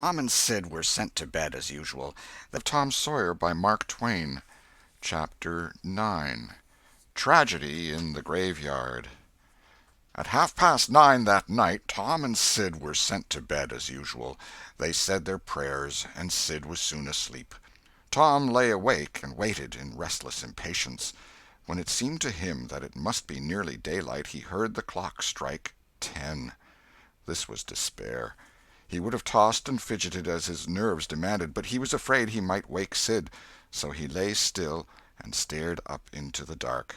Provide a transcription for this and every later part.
Tom and Sid were sent to bed as usual. The Tom Sawyer by Mark Twain. Chapter 9. Tragedy in the Graveyard. At 9:30 that night, Tom and Sid were sent to bed as usual. They said their prayers, and Sid was soon asleep. Tom lay awake and waited in restless impatience. When it seemed to him that it must be nearly daylight, he heard the clock strike 10. This was despair. He would have tossed and fidgeted as his nerves demanded, but he was afraid he might wake Sid, so he lay still and stared up into the dark.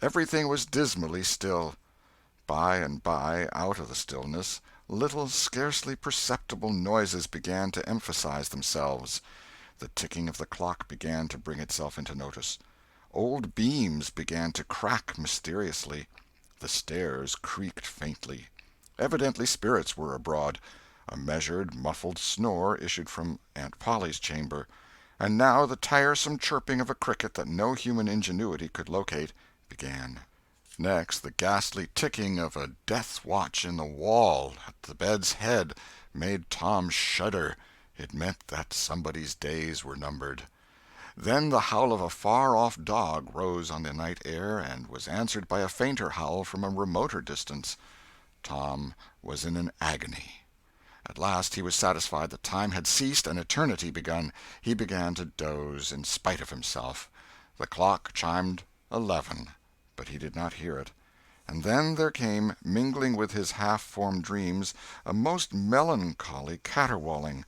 Everything was dismally still. By and by, out of the stillness, little, scarcely perceptible noises began to emphasize themselves. The ticking of the clock began to bring itself into notice. Old beams began to crack mysteriously. The stairs creaked faintly. Evidently spirits were abroad. A measured, muffled snore issued from Aunt Polly's chamber, and now the tiresome chirping of a cricket that no human ingenuity could locate began. Next, the ghastly ticking of a death watch in the wall at the bed's head made Tom shudder. It meant that somebody's days were numbered. Then the howl of a far-off dog rose on the night air and was answered by a fainter howl from a remoter distance. Tom was in an agony. At last he was satisfied that time had ceased and eternity begun. He began to doze in spite of himself. The clock chimed 11, but he did not hear it. And then there came, mingling with his half-formed dreams, a most melancholy caterwauling.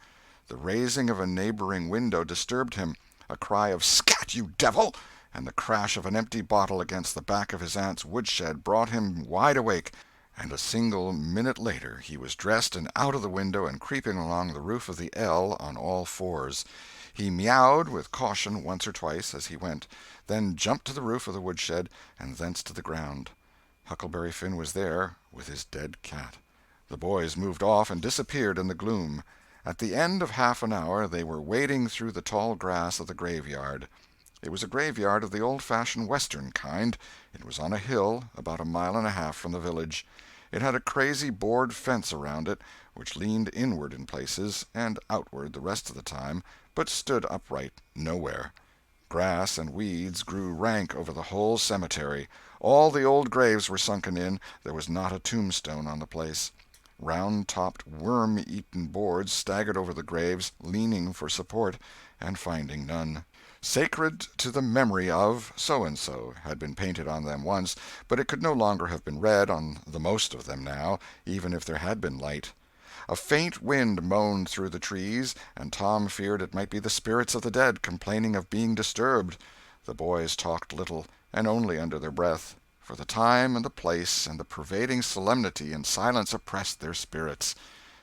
The raising of a neighboring window disturbed him. A cry of "Scat, you devil!" and the crash of an empty bottle against the back of his aunt's woodshed brought him wide awake, and a single minute later he was dressed and out of the window and creeping along the roof of the L on all fours. He meowed with caution once or twice as he went, then jumped to the roof of the woodshed and thence to the ground. Huckleberry Finn was there, with his dead cat. The boys moved off and disappeared in the gloom. At the end of half an hour they were wading through the tall grass of the graveyard. It was a graveyard of the old-fashioned Western kind. It was on a hill, about a mile and a half from the village. It had a crazy board fence around it, which leaned inward in places, and outward the rest of the time, but stood upright nowhere. Grass and weeds grew rank over the whole cemetery. All the old graves were sunken in. There was not a tombstone on the place. Round-topped, worm-eaten boards staggered over the graves, leaning for support, and finding none. "Sacred to the memory of so-and-so" had been painted on them once, but it could no longer have been read on the most of them now, even if there had been light. A faint wind moaned through the trees, and Tom feared it might be the spirits of the dead complaining of being disturbed. The boys talked little, and only under their breath, for the time and the place and the pervading solemnity and silence oppressed their spirits.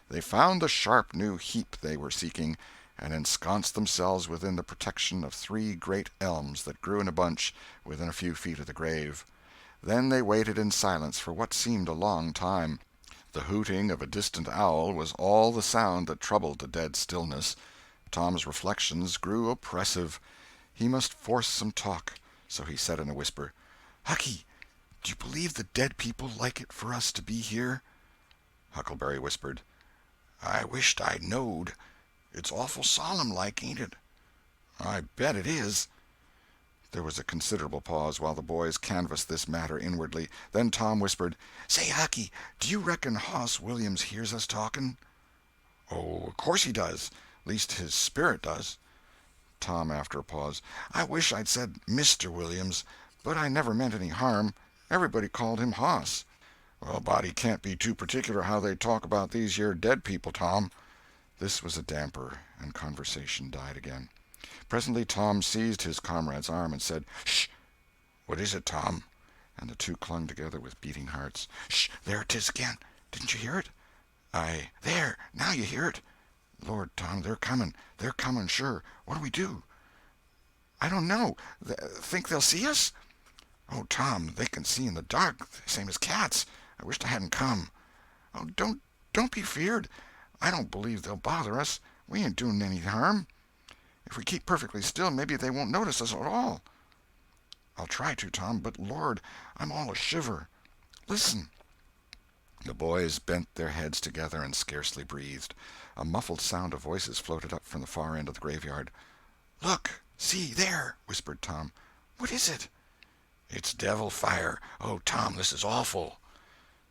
They found the sharp new heap they were seeking, and ensconced themselves within the protection of 3 great elms that grew in a bunch within a few feet of the grave. Then they waited in silence for what seemed a long time. The hooting of a distant owl was all the sound that troubled the dead stillness. Tom's reflections grew oppressive. He must force some talk, so he said in a whisper, "Hucky, do you believe the dead people like it for us to be here?" Huckleberry whispered, "I wisht I knowed. It's awful solemn like, ain't it?" "I bet it is." There was a considerable pause while the boys canvassed this matter inwardly. Then Tom whispered, "Say, Hucky, do you reckon Hoss Williams hears us talking?" "Oh, of course he does. Least his spirit does." Tom, after a pause, "I wish I'd said Mr. Williams, but I never meant any harm. Everybody called him Hoss." "Well, a body can't be too particular how they talk about these here dead people, Tom." This was a damper, and conversation died again. Presently Tom seized his comrade's arm and said, "Sh!" "What is it, Tom?" And the two clung together with beating hearts. "Sh! There 'tis again. Didn't you hear it?" "There! Now you hear it." "Lord, Tom, they're coming. They're coming, sure. What'll we do?" "I don't know. Think they'll see us?" "Oh, Tom, they can see in the dark, same as cats. I wisht I hadn't come." "Oh, don't be feared. I don't believe they'll bother us. We ain't doing any harm. If we keep perfectly still, maybe they won't notice us at all." "I'll try to, Tom, but Lord, I'm all a shiver. Listen." The boys bent their heads together and scarcely breathed. A muffled sound of voices floated up from the far end of the graveyard. "Look! See, there!" whispered Tom. "What is it?" "It's devil fire. Oh, Tom, this is awful."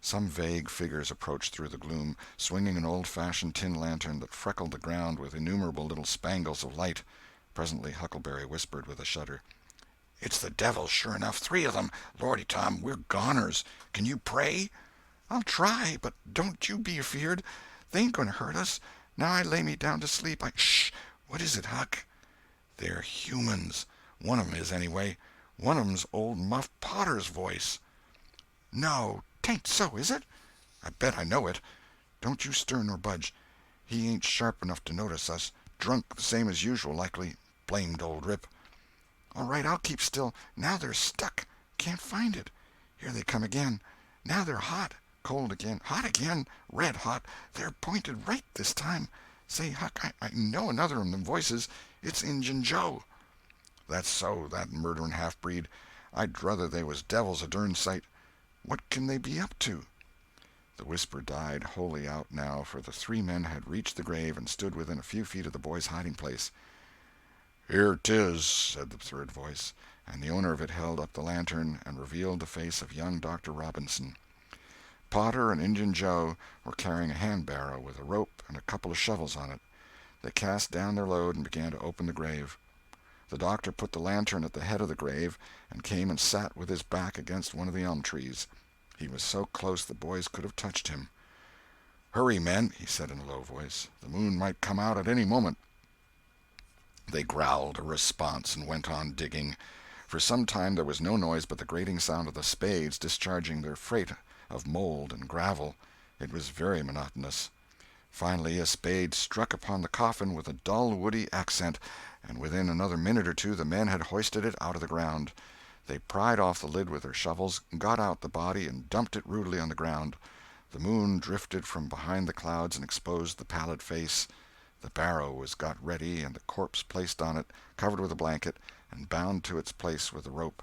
Some vague figures approached through the gloom, swinging an old-fashioned tin lantern that freckled the ground with innumerable little spangles of light. Presently Huckleberry whispered with a shudder: "It's the devil, sure enough. 3 of them. Lordy, Tom, we're goners. Can you pray?" "I'll try, but don't you be afeard. They ain't going to hurt us. Now I lay me down to sleep, Shh! What is it, Huck?" "They're humans. One of 'em is, anyway. One of 'em's old Muff Potter's voice." "No, 'tain't so, is it?" "I bet I know it. Don't you stir nor budge. He ain't sharp enough to notice us. Drunk the same as usual, likely. Blamed old Rip." "All right, I'll keep still. Now they're stuck. Can't find it. Here they come again. Now they're hot. Cold again. Hot again. Red hot. They're pointed right this time. Say, Huck, I know another of them voices. It's Injun Joe." "That's so, that murdering half-breed. I'd druther they was devils a dern sight. What can they be up to?" The whisper died wholly out now, for the 3 men had reached the grave and stood within a few feet of the boys' hiding-place. "Here 'tis," said the third voice, and the owner of it held up the lantern and revealed the face of young Dr. Robinson. Potter and Injun Joe were carrying a hand-barrow with a rope and a couple of shovels on it. They cast down their load and began to open the grave. The doctor put the lantern at the head of the grave and came and sat with his back against one of the elm trees. He was so close the boys could have touched him. "Hurry, men," he said in a low voice. "The moon might come out at any moment." They growled a response and went on digging. For some time there was no noise but the grating sound of the spades discharging their freight of mold and gravel. It was very monotonous. Finally a spade struck upon the coffin with a dull woody accent, and within another minute or two the men had hoisted it out of the ground. They pried off the lid with their shovels, got out the body, and dumped it rudely on the ground. The moon drifted from behind the clouds and exposed the pallid face. The barrow was got ready and the corpse placed on it, covered with a blanket, and bound to its place with a rope.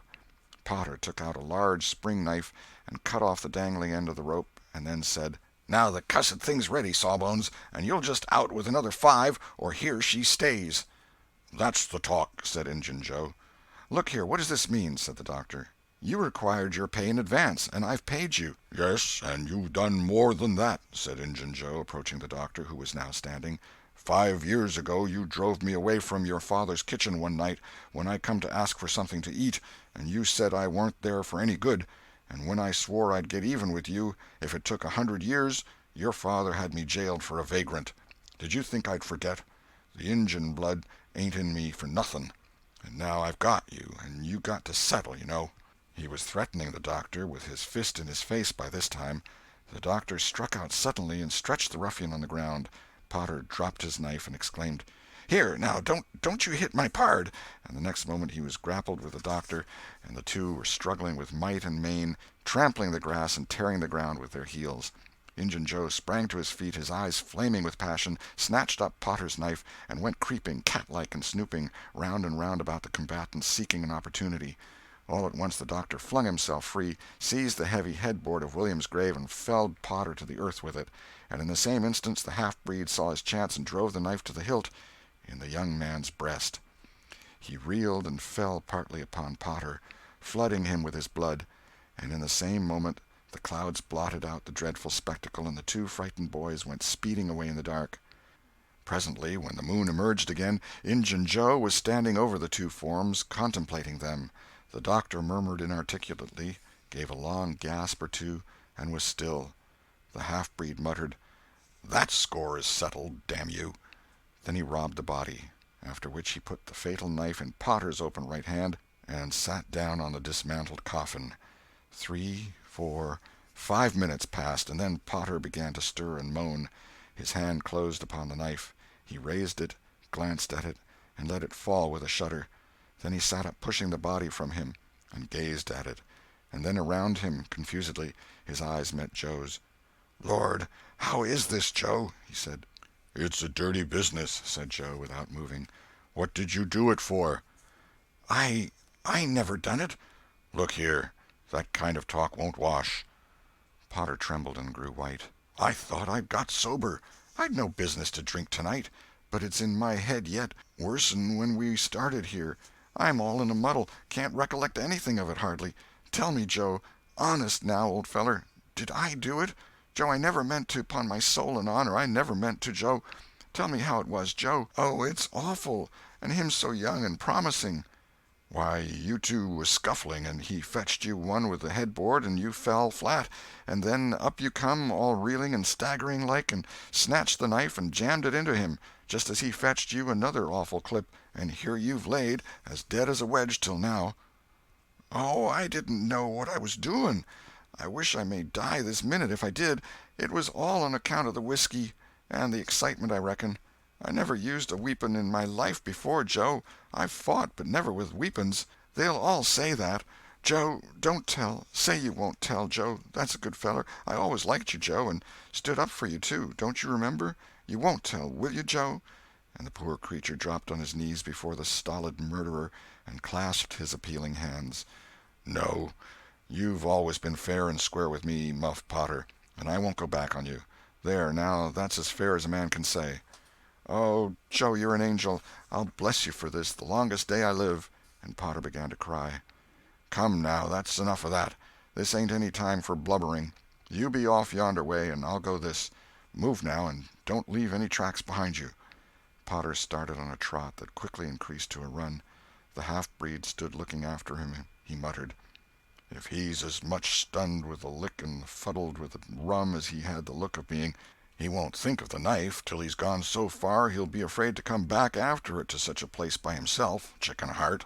Potter took out a large spring knife and cut off the dangling end of the rope, and then said: "Now the cussed thing's ready, Sawbones, and you'll just out with another 5, or here she stays." "That's the talk," said Injun Joe. "Look here, what does this mean?" said the doctor. "You required your pay in advance, and I've paid you." "Yes, and you've done more than that," said Injun Joe, approaching the doctor, who was now standing. 5 years ago you drove me away from your father's kitchen one night when I come to ask for something to eat, and you said I warn't there for any good, and when I swore I'd get even with you if it took 100 years, your father had me jailed for a vagrant. Did you think I'd forget? The Injun blood ain't in me for nothing, and now I've got you, and you got to settle, you know." He was threatening the doctor, with his fist in his face by this time. The doctor struck out suddenly and stretched the ruffian on the ground. Potter dropped his knife and exclaimed: "Here, now, don't you hit my pard!" And the next moment he was grappled with the doctor, and the two were struggling with might and main, trampling the grass and tearing the ground with their heels. Injun Joe sprang to his feet, his eyes flaming with passion, snatched up Potter's knife, and went creeping, cat-like and snooping, round and round about the combatants, seeking an opportunity. All at once the doctor flung himself free, seized the heavy headboard of William's grave, and felled Potter to the earth with it, and in the same instant the half-breed saw his chance and drove the knife to the hilt in the young man's breast. He reeled and fell partly upon Potter, flooding him with his blood, and in the same moment the clouds blotted out the dreadful spectacle and the 2 frightened boys went speeding away in the dark. Presently, when the moon emerged again, Injun Joe was standing over the 2 forms, contemplating them. The doctor murmured inarticulately, gave a long gasp or two, and was still. The half-breed muttered, "That score is settled, damn you." Then he robbed the body, after which he put the fatal knife in Potter's open right hand and sat down on the dismantled coffin. 3, 4, 5 minutes passed, and then Potter began to stir and moan. His hand closed upon the knife. He raised it, glanced at it, and let it fall with a shudder. Then he sat up, pushing the body from him, and gazed at it, and then around him confusedly. His eyes met Joe's. "Lord, how is this, Joe?" he said. "It's a dirty business," said Joe, without moving. "What did you do it for?" I never done it." "Look here, that kind of talk won't wash." Potter trembled and grew white. "I thought I'd got sober. I'd no business to drink tonight, but it's in my head yet, worse'n when we started here. I'm all in a muddle, can't recollect anything of it hardly. Tell me, Joe, honest now, old feller, did I do it? Joe, I never meant to, 'pon my soul and honor, I never meant to, Joe. Tell me how it was, Joe. Oh, it's awful, and him so young and promising." "Why, you two was scuffling, and he fetched you one with the headboard, and you fell flat, and then up you come, all reeling and staggering like, and snatched the knife and jammed it into him, just as he fetched you another awful clip, and here you've laid, as dead as a wedge till now." "Oh, I didn't know what I was doing. I wish I may die this minute if I did. It was all on account of the whiskey, and the excitement, I reckon. I never used a weepon in my life before, Joe. I've fought, but never with weepons. They'll all say that. Joe, don't tell. Say you won't tell, Joe. That's a good feller. I always liked you, Joe, and stood up for you, too. Don't you remember? You won't tell, will you, Joe?" And the poor creature dropped on his knees before the stolid murderer and clasped his appealing hands. "No. You've always been fair and square with me, Muff Potter, and I won't go back on you. There, now, that's as fair as a man can say." "Oh, Joe, you're an angel. I'll bless you for this the longest day I live." And Potter began to cry. "Come, now, that's enough of that. This ain't any time for blubbering. You be off yonder way, and I'll go this. Move now, and don't leave any tracks behind you." Potter started on a trot that quickly increased to a run. The half-breed stood looking after him. He muttered, "If he's as much stunned with the lick and fuddled with the rum as he had the look of being, he won't think of the knife till he's gone so far he'll be afraid to come back after it to such a place by himself, chicken heart."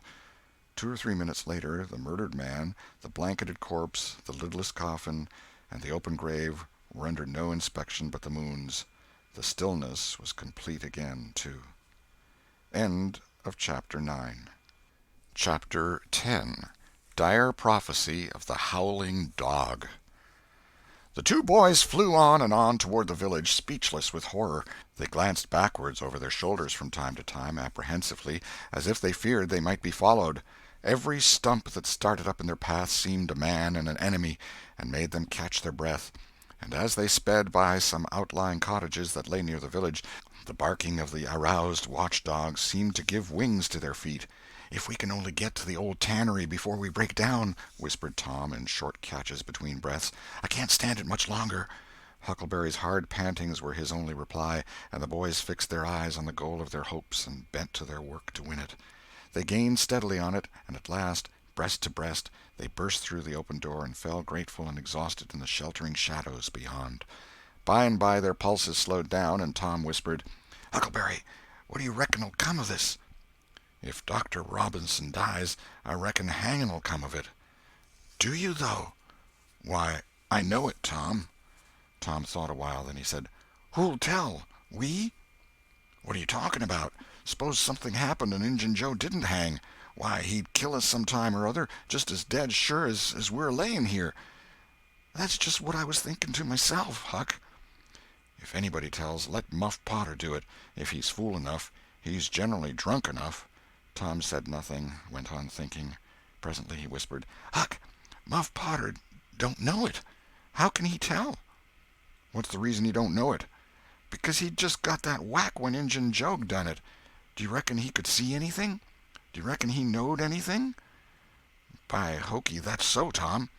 2 or 3 minutes later, the murdered man, the blanketed corpse, the lidless coffin, and the open grave were under no inspection but the moon's. The stillness was complete again, too. End of Chapter 9. Chapter 10. Dire Prophecy of the Howling Dog. The two boys flew on and on toward the village, speechless with horror. They glanced backwards over their shoulders from time to time, apprehensively, as if they feared they might be followed. Every stump that started up in their path seemed a man and an enemy, and made them catch their breath. And as they sped by some outlying cottages that lay near the village, the barking of the aroused watch-dogs seemed to give wings to their feet. "If we can only get to the old tannery before we break down," whispered Tom in short catches between breaths. "I can't stand it much longer." Huckleberry's hard pantings were his only reply, and the boys fixed their eyes on the goal of their hopes and bent to their work to win it. They gained steadily on it, and at last, breast to breast, they burst through the open door and fell grateful and exhausted in the sheltering shadows beyond. By and by their pulses slowed down, and Tom whispered, "Huckleberry, what do you reckon'll come of this?" "If Dr. Robinson dies, I reckon hanging'll come of it." "Do you, though?" "Why, I know it, Tom." Tom thought a while, then he said, "Who'll tell? We?" "What are you talking about? Suppose something happened and Injun Joe didn't hang. Why, he'd kill us some time or other, just as dead sure as we're laying here." "That's just what I was thinking to myself, Huck." "If anybody tells, let Muff Potter do it, if he's fool enough. He's generally drunk enough." Tom said nothing, went on thinking. Presently he whispered, "Huck, Muff Potter don't know it. How can he tell?" "What's the reason he don't know it?" "Because he'd just got that whack when Injun Joe done it. Do you reckon he could see anything? Do you reckon he knowed anything?" "By hokey, that's so, Tom."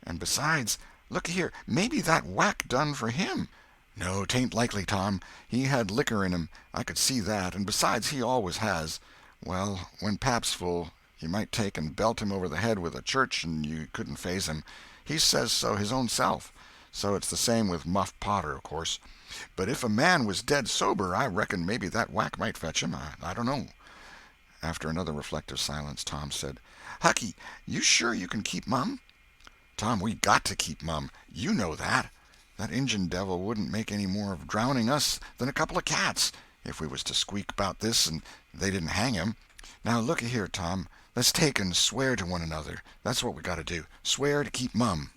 "And besides, looky here, maybe that whack done for him." "No, 'tain't likely, Tom. He had liquor in him, I could see that, and besides he always has. Well, when pap's full, you might take and belt him over the head with a church and you couldn't faze him. He says so his own self. So it's the same with Muff Potter, of course. But if a man was dead sober, I reckon maybe that whack might fetch him. I don't know." After another reflective silence, Tom said, "Hucky, you sure you can keep mum?" "Tom, we got to keep mum. You know that. That Injun devil wouldn't make any more of drowning us than a couple of cats, if we was to squeak about this and they didn't hang him. Now, looky here, Tom, let's take and swear to one another. That's what we got to do. Swear to keep mum."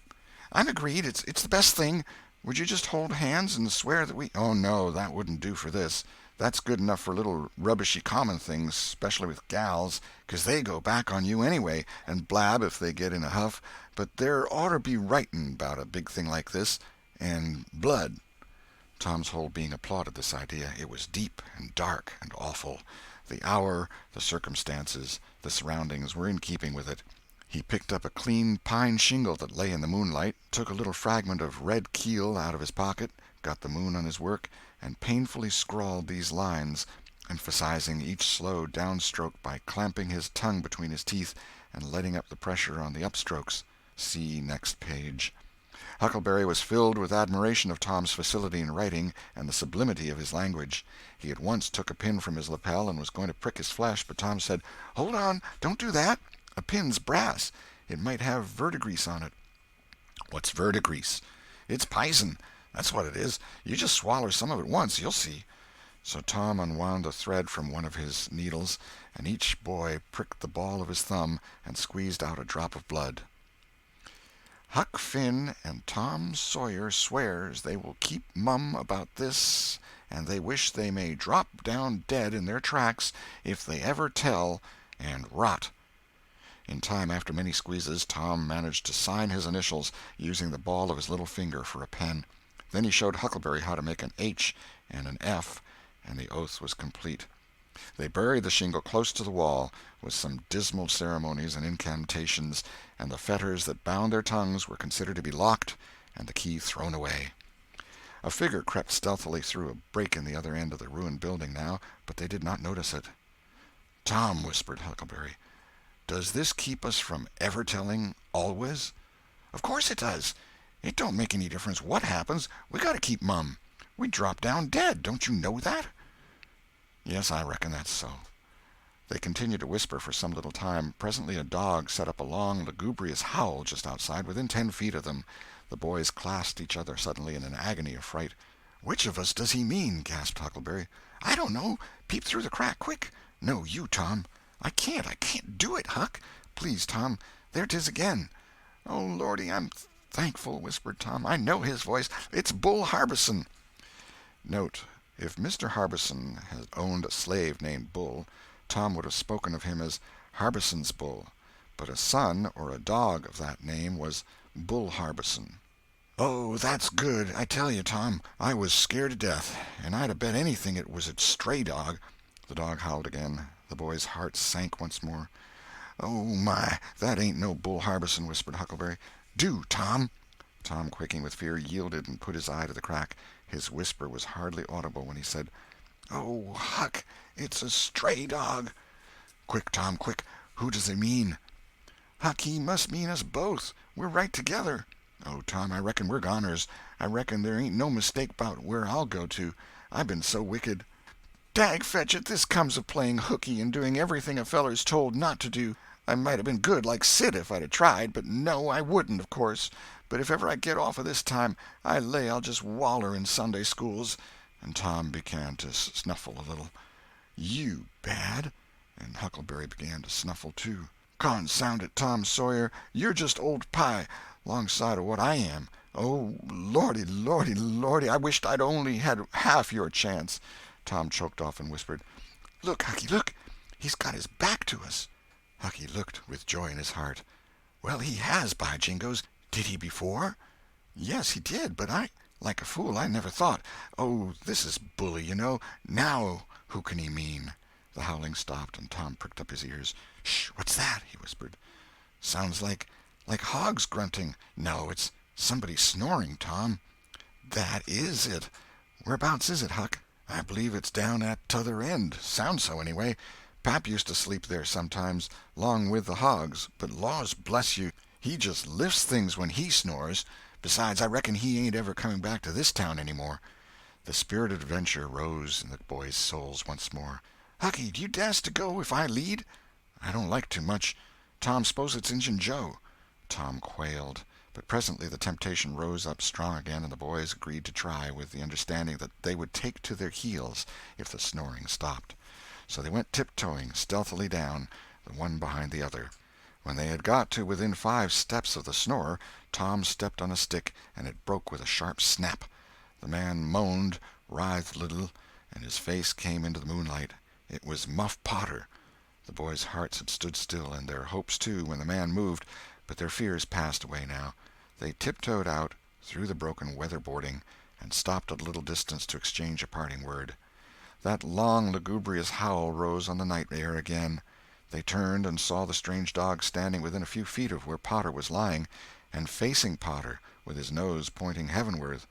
"I'm agreed. It's the best thing. Would you just hold hands and swear that we—" "Oh, no, that wouldn't do for this. That's good enough for little rubbishy common things, especially with gals, 'cause they go back on you anyway, and blab if they get in a huff, but there oughter be writing about a big thing like this, and blood." Tom's whole being applauded this idea. It was deep and dark and awful. The hour, the circumstances, the surroundings were in keeping with it. He picked up a clean pine shingle that lay in the moonlight, took a little fragment of red keel out of his pocket, got the moon on his work, and painfully scrawled these lines, emphasizing each slow downstroke by clamping his tongue between his teeth and letting up the pressure on the upstrokes. See next page. Huckleberry was filled with admiration of Tom's facility in writing and the sublimity of his language. He at once took a pin from his lapel and was going to prick his flesh, but Tom said, "Hold on, don't do that. A pin's brass. It might have verdigrease on it." "What's verdigrease?" "It's pison. That's what it is. You just swaller some of it once, you'll see." So Tom unwound a thread from one of his needles, and each boy pricked the ball of his thumb and squeezed out a drop of blood. "Huck Finn and Tom Sawyer swears they will keep mum about this, and they wish they may drop down dead in their tracks if they ever tell, and rot." In time, after many squeezes, Tom managed to sign his initials, using the ball of his little finger for a pen. Then he showed Huckleberry how to make an H and an F, and the oath was complete. They buried the shingle close to the wall, with some dismal ceremonies and incantations, and the fetters that bound their tongues were considered to be locked and the key thrown away. A figure crept stealthily through a break in the other end of the ruined building now, but they did not notice it. "Tom," whispered Huckleberry, "does this keep us from ever telling always?" "Of course it does. It don't make any difference what happens. We got to keep mum. We drop down dead. Don't you know that?" "Yes, I reckon that's so." They continued to whisper for some little time. Presently a dog set up a long, lugubrious howl just outside, within 10 feet of them. The boys clasped each other suddenly in an agony of fright. "Which of us does he mean?" gasped Huckleberry. "I don't know. Peep through the crack, quick." "No, you, Tom." I can't do it, Huck." "Please, Tom. There 'tis again." "Oh, Lordy, I'm thankful," whispered Tom. "I know his voice. It's Bull Harbison." Note: if Mr. Harbison had owned a slave named Bull, Tom would have spoken of him as Harbison's Bull, but a son or a dog of that name was Bull Harbison. "Oh, that's good. I tell you, Tom, I was scared to death, and I'd have bet anything it was a stray dog." The dog howled again. The boy's heart sank once more. "Oh, my, that ain't no Bull Harbison," whispered Huckleberry. "Do, Tom." Tom, quaking with fear, yielded and put his eye to the crack. His whisper was hardly audible when he said, "Oh, Huck, it's a stray dog." "Quick, Tom, quick. Who does he mean?" "Huck, he must mean us both. We're right together." "Oh, Tom, I reckon we're goners. I reckon there ain't no mistake 'bout where I'll go to. I've been so wicked." "Dag fetch it, this comes of playing hooky and doing everything a feller's told not to do. I might have been good like Sid if I'd tried, but no, I wouldn't, of course. But if ever I get off of this time, I lay I'll just waller in Sunday schools." And Tom began to snuffle a little. "You bad?" And Huckleberry began to snuffle too. "Consound it, Tom Sawyer, you're just old pie, 'longside of what I am. Oh, Lordy, Lordy, Lordy, I wisht I'd only had half your chance." Tom choked off and whispered, "Look, Hucky, look! He's got his back to us." Hucky looked with joy in his heart. "Well, he has, by jingoes! Did he before?" "Yes, he did, but like a fool, I never thought. Oh, this is bully, you know. Now who can he mean?" The howling stopped, and Tom pricked up his ears. "Shh! What's that?" he whispered. "Sounds like hogs grunting. No, it's somebody snoring, Tom." "That is it. Whereabouts is it, Huck?" "I believe it's down at t'other end. Sounds so, anyway. Pap used to sleep there sometimes, 'long with the hogs, but laws bless you, he just lifts things when he snores. Besides, I reckon he ain't ever coming back to this town any more." The spirit of adventure rose in the boys' souls once more. "Hucky, do you dast to go if I lead?" "I don't like to much. Tom, s'pose it's Injun Joe." Tom quailed. But presently the temptation rose up strong again, and the boys agreed to try, with the understanding that they would take to their heels if the snoring stopped. So they went tiptoeing stealthily down, the one behind the other. When they had got to within 5 steps of the snorer, Tom stepped on a stick, and it broke with a sharp snap. The man moaned, writhed a little, and his face came into the moonlight. It was Muff Potter. The boys' hearts had stood still, and their hopes too, when the man moved, but their fears passed away now. They tiptoed out, through the broken weatherboarding, and stopped at a little distance to exchange a parting word. That long, lugubrious howl rose on the night air again. They turned and saw the strange dog standing within a few feet of where Potter was lying, and facing Potter, with his nose pointing heavenward.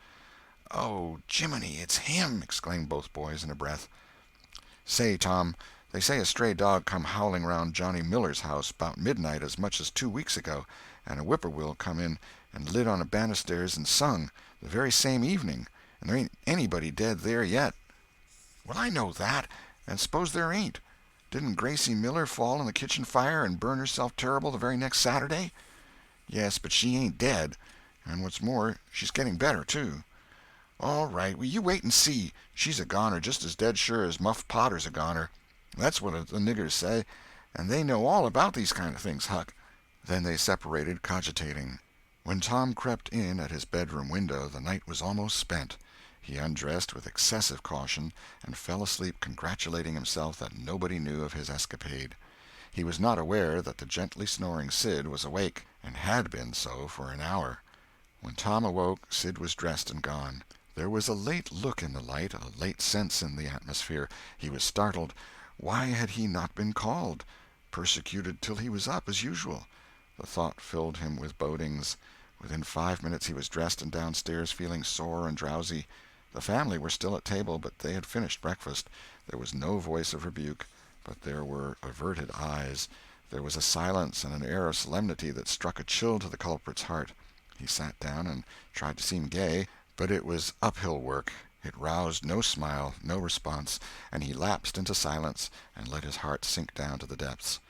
"Oh, Jiminy, it's him!" exclaimed both boys in a breath. "Say, Tom, they say a stray dog come howling round Johnny Miller's house 'bout midnight as much as 2 weeks ago, and a whippoorwill come in and lit on a banisters and sung, the very same evening, and there ain't anybody dead there yet." "Well, I know that, and suppose there ain't. Didn't Gracie Miller fall in the kitchen fire and burn herself terrible the very next Saturday?" "Yes, but she ain't dead, and what's more, she's getting better, too." "All right, well, you wait and see. She's a goner just as dead sure as Muff Potter's a goner. That's what the niggers say, and they know all about these kind of things, Huck." Then they separated, cogitating. When Tom crept in at his bedroom window, the night was almost spent. He undressed with excessive caution, and fell asleep congratulating himself that nobody knew of his escapade. He was not aware that the gently snoring Sid was awake, and had been so for an hour. When Tom awoke, Sid was dressed and gone. There was a late look in the light, a late sense in the atmosphere. He was startled. Why had he not been called? Persecuted till he was up, as usual. The thought filled him with bodings. Within 5 minutes he was dressed and downstairs, feeling sore and drowsy. The family were still at table, but they had finished breakfast. There was no voice of rebuke, but there were averted eyes. There was a silence and an air of solemnity that struck a chill to the culprit's heart. He sat down and tried to seem gay, but it was uphill work. It roused no smile, no response, and he lapsed into silence and let his heart sink down to the depths.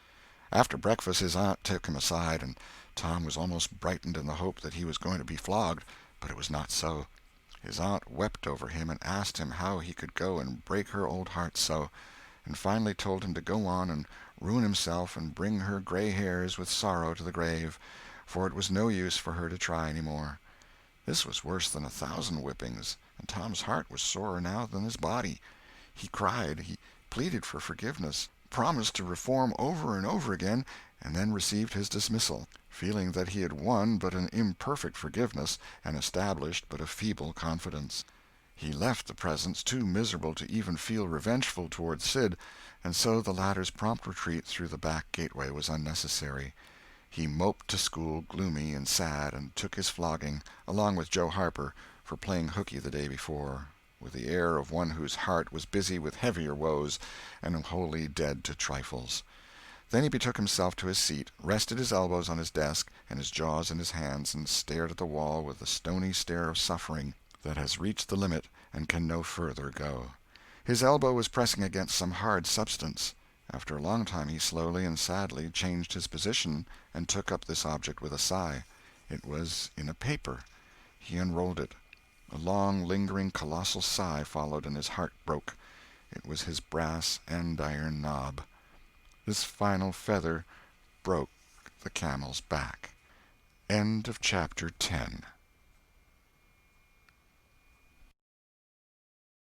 After breakfast his aunt took him aside, and Tom was almost brightened in the hope that he was going to be flogged, but it was not so. His aunt wept over him and asked him how he could go and break her old heart so, and finally told him to go on and ruin himself and bring her gray hairs with sorrow to the grave, for it was no use for her to try any more. This was worse than 1,000 whippings, and Tom's heart was sorer now than his body. He cried, he pleaded for forgiveness, promised to reform over and over again, and then received his dismissal, feeling that he had won but an imperfect forgiveness and established but a feeble confidence. He left the presence too miserable to even feel revengeful toward Sid, and so the latter's prompt retreat through the back gateway was unnecessary. He moped to school, gloomy and sad, and took his flogging, along with Joe Harper, for playing hooky the day before, with the air of one whose heart was busy with heavier woes and wholly dead to trifles. Then he betook himself to his seat, rested his elbows on his desk and his jaws in his hands, and stared at the wall with the stony stare of suffering that has reached the limit and can no further go. His elbow was pressing against some hard substance. After a long time he slowly and sadly changed his position and took up this object with a sigh. It was in a paper. He unrolled it. A long, lingering, colossal sigh followed, and his heart broke. It was his brass andiron knob. This final feather broke the camel's back. End of chapter 10.